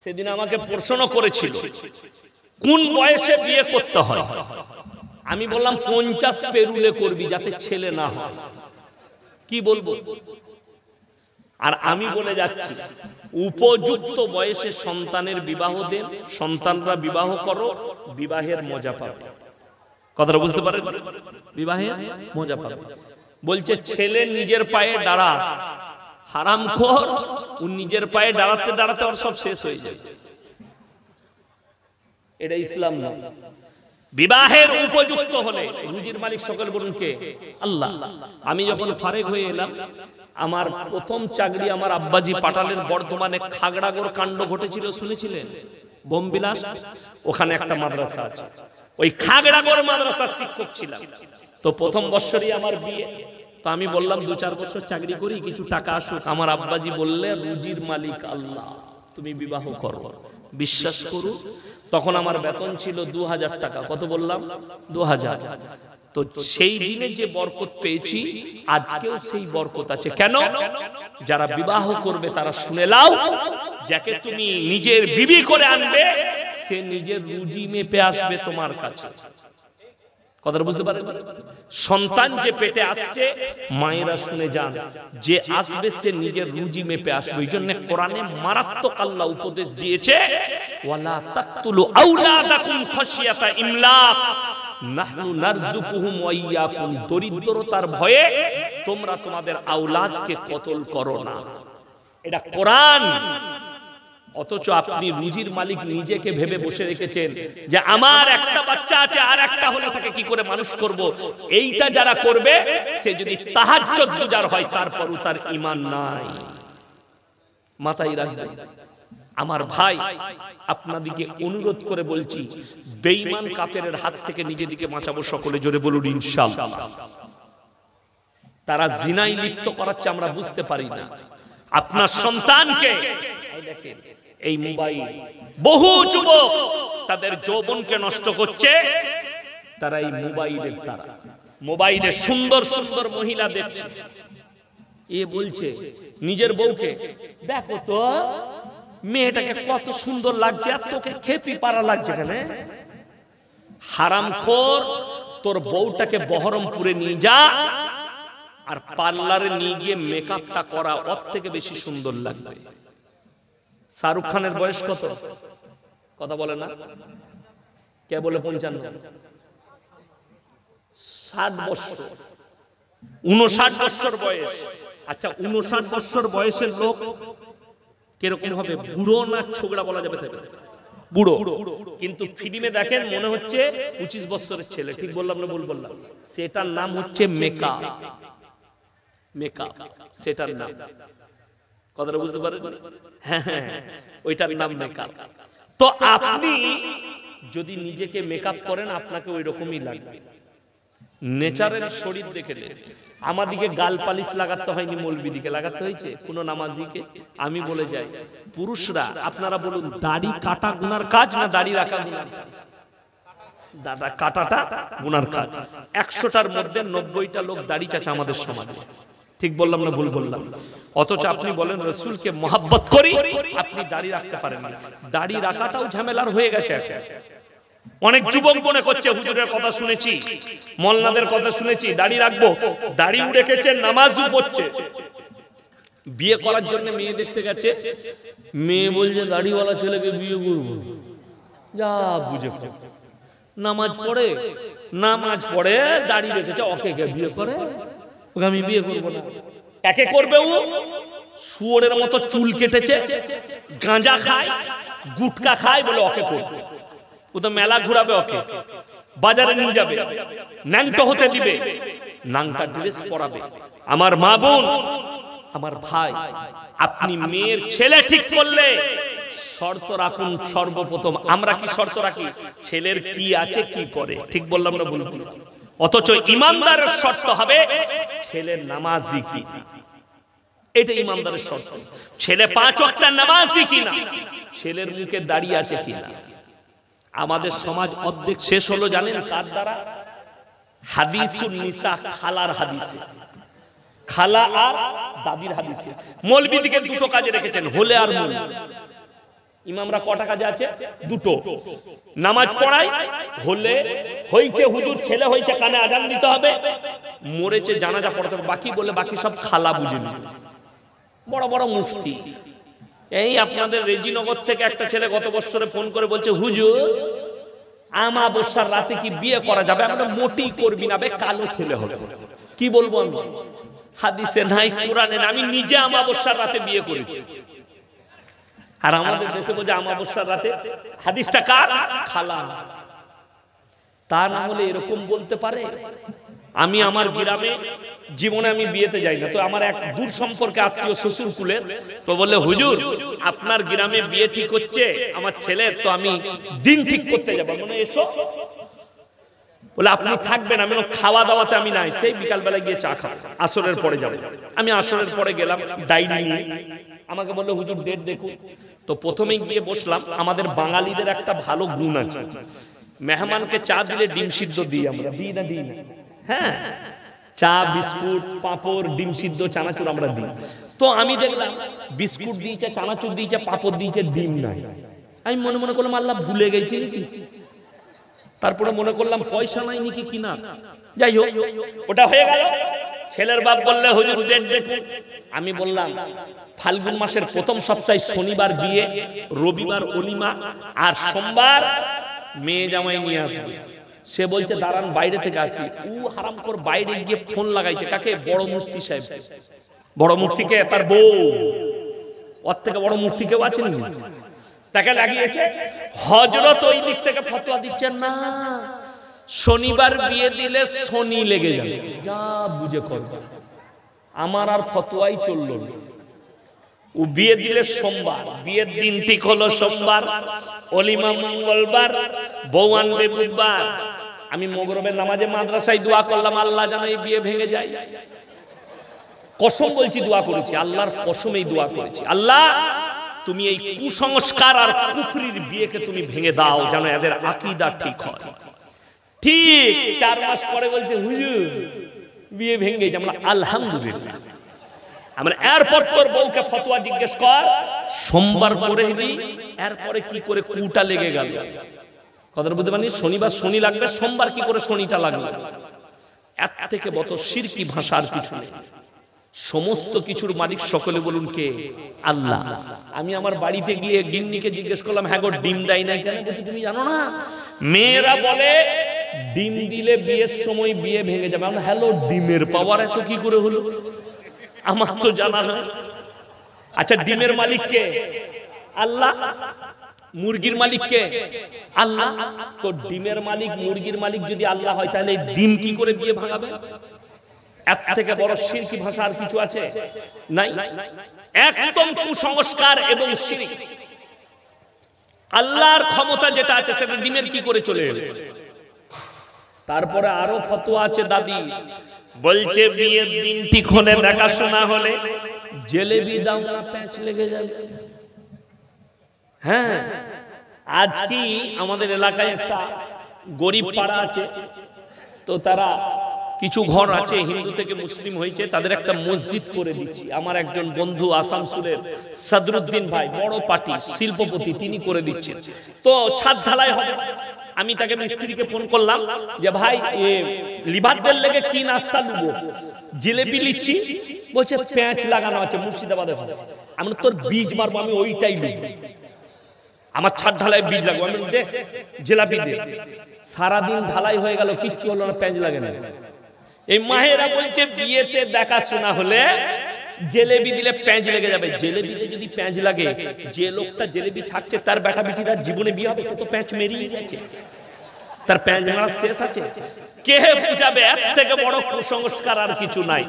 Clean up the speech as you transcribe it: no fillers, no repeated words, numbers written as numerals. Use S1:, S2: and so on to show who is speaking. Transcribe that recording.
S1: সেদিন আমাকে প্রশ্ন করেছিল কোন বয়সে বিয়ে করতে হয়। আমি বললাম 50 পেরুলে করবি, যাতে ছেলে না হয়। কি বলবো? আর আমি বলে যাচ্ছি, উপযুক্ত বয়সে সন্তানের বিবাহ দেন, সন্তানরা বিবাহ করো, বিবাহের মজা পাবে। কথাটা বুঝতে পারেন? বিবাহের মজা পাবে। বলছে ছেলে নিজের পায়ে দাঁড়া, হারামখোর, ও নিজের পায়ে দাঁড়াতে দাঁড়াতে ওর সব শেষ হয়ে যায়। এটা ইসলাম না। বিবাহের উপযুক্ত হলে রুজির মালিক সকল বলুন কে? আল্লাহ। আমি যখন ফারেক হয়ে এলাম, আমার প্রথম চাকরি আমার আব্বাজি পাঠালেন বর্ধমানে। খাগড়াগড় কাণ্ড ঘটেছিল, শুনেছিলেন? বোমবিলাস, ওখানে একটা মাদ্রাসা আছে, ওই খাগড়াগড় মাদ্রাসার শিক্ষক ছিলাম। তো প্রথম বছরই আমার বিয়ে। তো আমি বললাম 2-4 বছর চাকরি করি, কিছু টাকা আসুক। আমার আব্বাজি বললে রুজির মালিক আল্লাহ, তুমি বিবাহ করো। বিশ্বাস করো, তখন আমার বেতন ছিল 2000 টাকা। কত বললাম? 2000। তো সেই দিনে যে বরকত পেয়েছি, আজকেও সেই বরকত আছে। কেন? যারা বিবাহ করবে তারা শুনে লাও, যাকে তুমি নিজের বিবি করে আনবে, সে নিজের রুজি মেপে আসবে তোমার কাছে। কথাটা বুঝতে পারেন? সন্তান যে পেটে আসছে, মায়েরা শুনে যান, যে আসবে সে নিজের রুজি মেপে আসবে। এই জন্য কোরআনে মারাত্মক আল্লাহ উপদেশ দিয়েছে, ওয়ালা তাকতুলু আওলাদাকুম খাশিয়াতা ইমলাক নাহনু নারযুকুহুম ওয়া ইয়াকুম। দরিদ্রতার ভয়ে তোমরা তোমাদের আওলাদকে কতল করো না। এটা কোরআন। অথচ আপনি রুজির মালিক নিজেকে ভেবে বসে রেখেছেন যে আমার একটা বাচ্চা আছে, আর একটা হলে তাকে কি করে মানুষ করব। এইটা যারা করবে, সে যদি তাহাজ্জুদ গুজার হয়, তারপরও তার ঈমান নাই। মাথায় রাখবেন। আমার ভাই, আপনাদিকে অনুরোধ করে বলছি, বেঈমান কাফেরের হাত থেকে নিজেদিকে বাঁচাবো। সকলে জোরে বলুন ইনশাআল্লাহ। তারা জিনায় লিপ্ত করাচ্ছে, আমরা বুঝতে পারি না। আপনার সন্তানকে দেখেন, এই মোবাইল, বহু যুবক তাদের যৌবনকে নষ্ট করছে, তারা এই মোবাইলের দ্বারা। মোবাইলে সুন্দর সুন্দর মহিলা দেখছে, এ বলছে নিজের বউকে, দেখো তো মেয়েটাকে কত সুন্দর লাগছে, আর তোকে খেপি পারা লাগছে কেন? হারামখোর, তোর বউটাকে বহরমপুরে নিয়ে যা, আর পার্লারে নিয়ে গিয়ে মেকআপটা করা, ওর থেকে বেশি সুন্দর লাগবে। শাহরুখ খানের বয়স কত? কথা বলে না কে? বলে 55। 60 বছর, 59 বছর বয়স। আচ্ছা, 59 বছর বয়সের লোক কিরকম হবে? বুড়ো না ছোকরা বলা যাবে? বুড়ো। কিন্তু ফিল্মে দেখেন মনে হচ্ছে 25 বছরের ছেলে। ঠিক বললাম না ভুল বললাম? সেটার নাম হচ্ছে মেকআপ। মেকআপ সেটার নাম। কথাটা বুঝতে পারেন? হ্যাঁ, ওইটার নাম মেকআপ। তো আপনি যদি নিজেকে মেকআপ করেন, আপনাকে ওই রকমই লাগবে। নেচারের শরীর দেখে নেন। আমাদিকে গাল পালিশ লাগাতে হয়নি, মৌলবীদিকে লাগাতে হয়েছে, কোন নামাজিকে। আমি বলে যাই, পুরুষরা আপনারা বলুন, দাড়ি কাটা গুনার কাজ না দাড়ি রাখা গুনার কাজ? দাদা কাটাটা গুনার কাজ। 100টার মধ্যে 90টা লোক দাড়ি চাচা আমাদের সমাজে। ঠিক বললাম না ভুল বললাম? অথচ আপনি বলেন রাসূলকে মহব্বত করি, আপনি দাড়ি রাখতে পারেন না। দাড়ি রাখাটাও ঝামেলার হয়ে গেছে। অনেক যুবক মনে করছে হুজুরের কথা শুনেছি, মোল্লাদের কথা শুনেছি, দাড়ি রাখবো। দাড়ি রেখেছে, নামাজও পড়ছে। বিয়ে করার জন্য মেয়ে দেখতে গেছে, মেয়ে বলছে দাড়িওয়ালা ছেলেকে বিয়ে করবো। যা বুঝে নামাজ পড়ে দাড়ি রেখেছে, ওকে বিয়ে করে? ওকে আমি বিয়ে করবো না। একে করবে ও? শুয়োরের মতো চুল কেটেছে, গাঁজা খায়, গুটকা খায়, বলে ওকে করবে। ও তো মেলা ঘুরাবে, ওকে বাজারে নিয়ে যাবে, ন্যাংটো হতে দিবে, নাংটা ড্রেস পরাবে। আমার মা বোন, আমার ভাই, আপনি মেয়ের ছেলে ঠিক করলে শর্ত রাখুন। সর্বপ্রথম আমরা কি শর্ত রাখি? ছেলের কি আছে, কি করে। ঠিক বললাম না ভুল বললাম? অথচ ইমানদারের শর্ত হবে ছেলের নামাজি কি। এটা ইমানদারের শর্ত। ছেলে 5 ওয়াক্তের নামাজি কিনা, ছেলের মুখে দাড়ি আছে কিনা। আমাদের সমাজ অর্ধেক শেষ হলো জানেন কার দ্বারা? হাদিসুন নিসা, খালার হাদিসে। খালা আর দাদির হাদিসে। মৌলবীদিকে দুটো কাজে রেখেছেন, হলে আর মূল। ইমামরা কটা কাজে আছে? দুটো। নামাজ পড়াই হলে হয়েছে, হুজুর ছেলে হয়েছে, কানে আজান দিতে হবে, মরেছে জানাজা পড়তে হবে, বাকি বলে বাকি সব খালা বুঝিনি। বড় বড় মুফতি। এই আপনাদের রেজিনগর থেকে একটা ছেলে গত বছরে ফোন করে বলছে, হুজুর আমাবস্যার রাতে কি বিয়ে করা যাবে? আমরা মোটি করবি না, বে কালো ছেলে হবে। কি বলবো আমি? হাদিসে নাই, কোরআনে নাই। আমি নিজে আমাবস্যার রাতে বিয়ে করেছি। আর আমাদের দেশে বলছে আমাবস্যার রাতে। হাদিসটা কার? খালা। তা না হলে এরকম বলতে পারে? আমি আমার গ্রামে জীবনে আমি বিয়েতে যাই না, তো আমার এক দূর সম্পর্কে আত্মীয় শ্বশুর কুলের, তো বললে হুজুর আপনার গ্রামে বিয়ে ঠিক হচ্ছে আমার ছেলের, তো আমি দিন ঠিক করতে যাবো। মানে এসো। বলে আপনি থাকবেন? আমি খাওয়া দাওয়াতে আমি নাই, সেই বিকালবেলা গিয়ে চা খাবো, আসরের পরে যাবো। আমি আসরের পরে গেলাম ডায়েরি নিয়ে, আমাকে বললো হুজুর ডেট দেখুন। তো প্রথমেই গিয়ে বসলাম। আমাদের বাঙালিদের একটা ভালো গুণ আছে, মেহমানকে চা দিলে ডিম সিদ্ধ দিই আমরা, দিই না? দিই না? হ্যাঁ, চা বিস্কুট পাঁপড় ডিম সিদ্ধ চানাচুর আমরা দিই। তো আমি দেখলাম বিস্কুট দিয়েছে, চানাচুর দিয়েছে, পাঁপড় দিয়েছে, ডিম নাই। আমি মনে মনে করলাম আল্লাহ ভুলে গেছি নাকি। তারপরে মনে করলাম পয়সা নাই নাকি কিনা। যাই হোক, ওটা হয়ে গেল। ছেলের বাপ বললে হুজুর ডেট দেখুন। আমি বললাম ফাল্গুন মাসের প্রথম সপ্তাহে শনিবার বিয়ে, রবিবার অলিমা, আর সোমবার মেয়ে জামাই নিয়ে আসবে। সে বলছে দাঁড়ান বাইরে থেকে আসি। ও হারামখোর বাইরে গিয়ে ফোন লাগাইছে কাকে? বড় মূর্তি সাহেব। বড় মূর্তিকে তার বউ, ওর থেকে বড় মূর্তি কেউ আছে নাকি? তাকে লাগিয়েছে। হযরত ওই দিক থেকে ফতোয়া দিচ্ছেন না, শনিবার বিয়ে দিলে শনি লেগে যাবে। যা বুঝে করবে। আমার আর ফতোয়াই চলল না। ও বিয়ে দিলে সোমবার, বিয়ের দিন ঠিক হলো সোমবার, অলিমা মঙ্গলবার, বউ আনবে বুধবার। আমি মগরবের নামাজে মাদ্রাসায় দোয়া করলাম, আল্লাহ যেন এই বিয়ে ভেঙে যায়। কসম বলছি দোয়া করেছি, আল্লাহর কসমেই দোয়া করেছি, আল্লাহ তুমি এই কুসংস্কার আর কুফরির বিয়েকে তুমি ভেঙে দাও, যেন এদের আকীদা ঠিক হয়। ঠিক 4 মাস পরে বলছে হুজুর বিয়ে ভেঙে গেছে। আমরা আলহামদুলিল্লাহ। আমরা এরপর তোর বউকে ফতোয়া জিজ্ঞেস কর, সোমবার করে নি, এরপরে কি করে কুটা লেগে গেল? কথা বুঝতে পারনি? শনিবার শনি লাগবে, সোমবার কি করে শনিটা লাগবে? এর থেকে বড় শিরকি ভাষা আর কিছু নেই। সমস্ত কিছুর মালিক সকলে বলুন কে? আল্লাহ। আমি আমার বাড়িতে গিয়ে গিন্নিকে জিজ্ঞেস করলাম, হ্যাঁ গো ডিম দেয় না কেন? বলছি তুমি জানো না, মেয়েরা বলে ডিম দিলে বিয়ের সময় বিয়ে ভেঙে যাবে। আমরা হ্যালো, ডিমের পাওয়ার এত কি করে হলো? আমার তো জানা না। আচ্ছা ডিমের মালিক কে? আল্লাহ। মুরগির মালিক কে? আল্লাহ। তো ডিমের মালিক মুরগির মালিক যদি আল্লাহ হয়, তাহলে ডিম কি করে বিয়ে ভাঙাবে? এর থেকে বড় শিরকি ভাষা আর কিছু আছে? নাই। একদম কুসংস্কার এবং শিরক। আল্লাহর ক্ষমতা যেটা আছে সেটা ডিমের কি করে চলে এলো? তারপরে আরো ফতোয়া আছে দাদি বলছে বিয়ের দিন ঠিক হলে, দেখাশোনা হলে জিলেবি দাও না, প্যাঁচ লেগে যাবে। হ্যাঁ, আজ কি আমাদের এলাকায় একটা গরিব পাড়া আছে, তো তারা কিছু ঘর আছে হিন্দু থেকে মুসলিম হয়েছে, তাদের একটা মসজিদ করে দিচ্ছি। আমার একজন বন্ধু আসানসোলের সদরুদ্দিন ভাই, বড় পার্টি শিল্পপতি, তিনি করে দিচ্ছেন। তো ছাদ ঢালাই হবে। আমি তাকে মিস্ত্রিকে ফোন করলাম যে ভাই লিভারদের লেগে কি নাস্তা লুবো? জিলেবি লিচ্ছি। বলছে প্যাঁচ লাগানো আছে মুর্শিদাবাদে। আমরা তোর বীজ মারবো, আমি ওইটাই লিখব। আমার ছাদ ঢালাই বীজ লাগবে। আমি দে জিলাপি দে। সারাদিন ঢালাই হয়ে গেল, কিচ্ছু হলো না, প্যাঁচ লাগে না। এই মায়েরা বলছে বিয়েতে দেখাশোনা হলে জিলেবি দিলে প্যাঁচ লেগে যাবে। জিলেবিতে যদি প্যাঁচ লাগে, যে লোকটা জিলেবি থাকছে তার বেটা বেটিরা জীবনে বিয়ে হবে? সে তো প্যাঁচ মেরিয়ে গেছে, তার প্যাঁচ মারা শেষ আছে। কে বুঝাবে? এর থেকে বড় কুসংস্কার আর কিছু নাই।